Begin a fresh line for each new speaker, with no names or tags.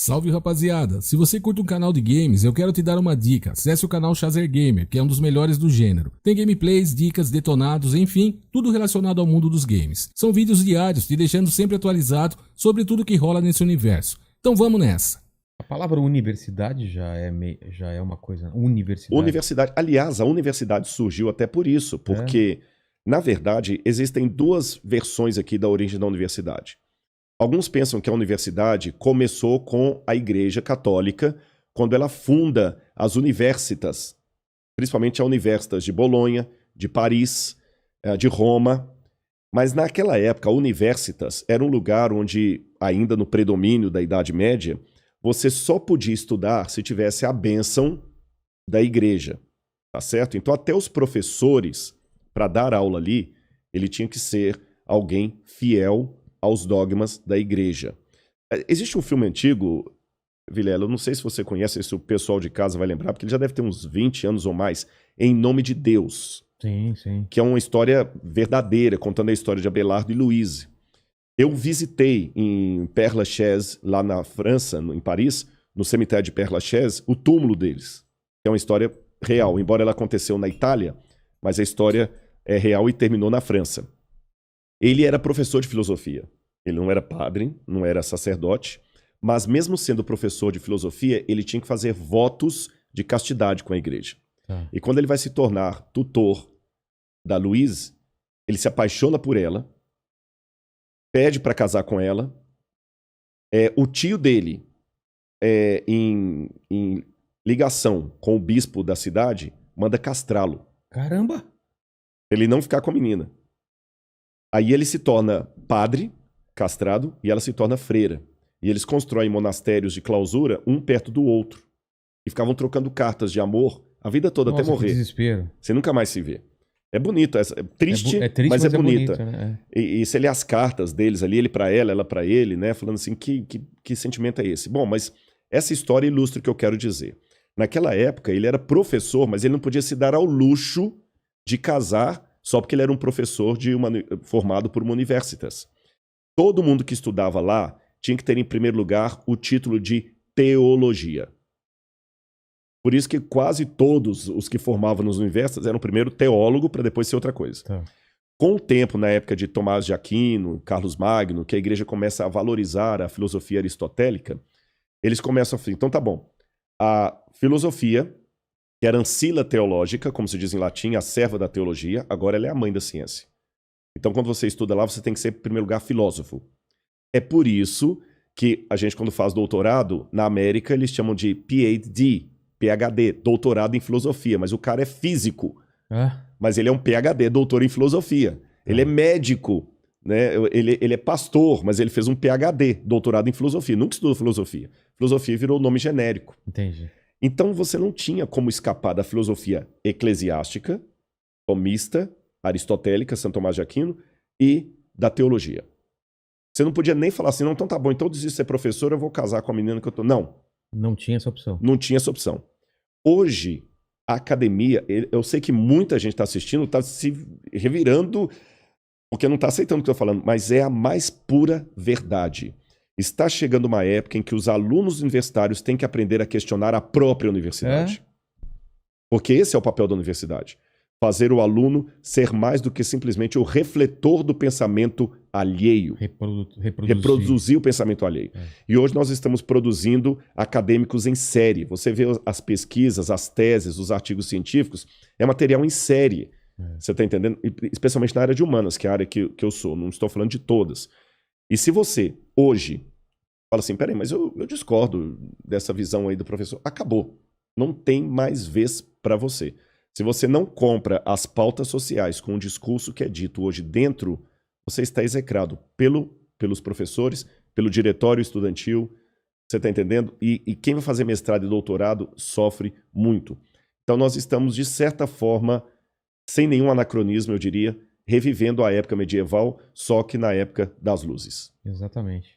Salve rapaziada, se você curte um canal de games, eu quero te dar uma dica. Acesse o canal Chazer Gamer, que é um dos melhores do gênero. Tem gameplays, dicas, detonados, enfim, tudo relacionado ao mundo dos games. São vídeos diários, te deixando sempre atualizado sobre tudo que rola nesse universo. Então vamos nessa.
A palavra universidade já é uma coisa... Universidade.
Universidade. Aliás, a universidade surgiu até por isso, porque, na verdade, existem duas versões aqui da origem da universidade. Alguns pensam que a universidade começou com a Igreja Católica, quando ela funda as universitas, principalmente a Universitas de Bolonha, de Paris, de Roma. Mas naquela época, a universitas era um lugar onde, ainda no predomínio da Idade Média, você só podia estudar se tivesse a bênção da igreja, tá certo? Então até os professores, para dar aula ali, ele tinha que ser alguém fiel aos dogmas da igreja. Existe um filme antigo, Vilela, eu não sei se você conhece, se o pessoal de casa vai lembrar, porque ele já deve ter uns 20 anos ou mais, Em Nome de Deus.
Sim, sim.
Que é uma história verdadeira, contando a história de Abelardo e Louise. Eu visitei em Père Lachaise, lá na França, em Paris, no cemitério de Père Lachaise, o túmulo deles. É uma história real, embora ela aconteceu na Itália, mas a história é real e terminou na França. Ele era professor de filosofia. Ele não era padre, não era sacerdote, mas mesmo sendo professor de filosofia, ele tinha que fazer votos de castidade com a igreja. E quando ele vai se tornar tutor da Louise, ele se apaixona por ela, pede para casar com ela. O tio dele, em ligação com o bispo da cidade, manda castrá-lo.
Caramba!
Ele não ficar com a menina. Aí ele se torna padre, castrado, e ela se torna freira. E eles constroem monastérios de clausura, um perto do outro. E ficavam trocando cartas de amor a vida toda.
Nossa,
até morrer.
Que desespero.
Você nunca mais se vê. É bonito, é triste, mas é bonita.
Bonito, né?
E você lê as cartas deles ali, ele pra ela pra ele, né? Falando assim, que sentimento é esse? Bom, mas essa história ilustra o que eu quero dizer. Naquela época, ele era professor, mas ele não podia se dar ao luxo de casar só porque ele era um professor formado por uma universitas. Todo mundo que estudava lá tinha que ter, em primeiro lugar, o título de teologia. Por isso que quase todos os que formavam nos universidades eram primeiro teólogo para depois ser outra coisa.
Tá.
Com o tempo, na época de Tomás de Aquino, Carlos Magno, que a igreja começa a valorizar a filosofia aristotélica, eles começam a falar, então tá bom, a filosofia, que era ancila teológica, como se diz em latim, a serva da teologia, agora ela é a mãe da ciência. Então quando você estuda lá, você tem que ser, em primeiro lugar, filósofo. É por isso que a gente, quando faz doutorado, na América, eles chamam de PhD, doutorado em filosofia, mas o cara é físico. Mas ele é um PhD, doutor em filosofia. Ele é médico, né? Ele é pastor, mas ele fez um PhD, doutorado em filosofia. Nunca estudou filosofia. Filosofia virou nome genérico.
Entendi.
Então você não tinha como escapar da filosofia eclesiástica, tomista, aristotélica, Santo Tomás de Aquino, e da teologia. Você não podia nem falar assim, não, então tá bom, então eu desisto de ser professor, eu vou casar com a menina que eu tô... Não.
Não tinha essa opção.
Não tinha essa opção. Hoje, a academia, eu sei que muita gente está assistindo, está se revirando, porque não está aceitando o que eu estou falando, mas é a mais pura verdade. Está chegando uma época em que os alunos universitários têm que aprender a questionar a própria universidade. Porque esse é o papel da universidade. Fazer o aluno ser mais do que simplesmente o refletor do pensamento alheio. Reproduzir o pensamento alheio. E hoje nós estamos produzindo acadêmicos em série. Você vê as pesquisas, as teses, os artigos científicos, é material em série. Você está entendendo? Especialmente na área de humanas, que é a área que eu sou. Não estou falando de todas. E se você, hoje, fala assim, peraí, mas eu discordo dessa visão aí do professor. Acabou. Não tem mais vez para você. Se você não compra as pautas sociais com o discurso que é dito hoje dentro, você está execrado pelos professores, pelo diretório estudantil, você está entendendo? E quem vai fazer mestrado e doutorado sofre muito. Então nós estamos, de certa forma, sem nenhum anacronismo, eu diria, revivendo a época medieval, só que na época das luzes.
Exatamente.